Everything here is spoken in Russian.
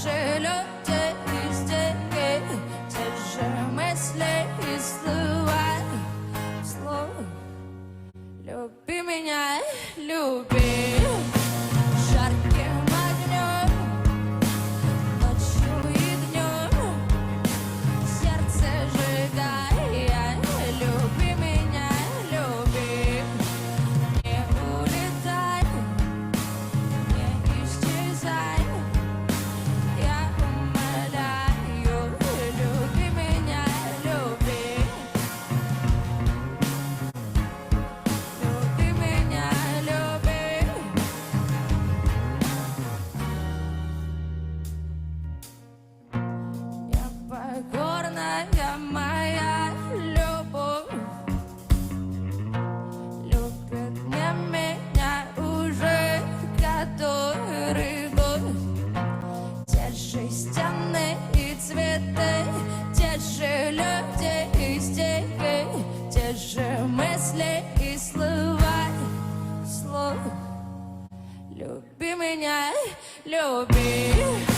же люди и стихи, те же мысли и слова. Люби меня, люби жарким огнем, ночью и днем, сердце сжигая. Люби меня, люби, не улетай, не исчезай. Я умоляю, люби меня, люби. Люби меня, люби. Непокорная моя любовь любит не меня уже который год. Те же стены и цветы, те же люди и стихи, те же мысли и слова. Люби меня, люби.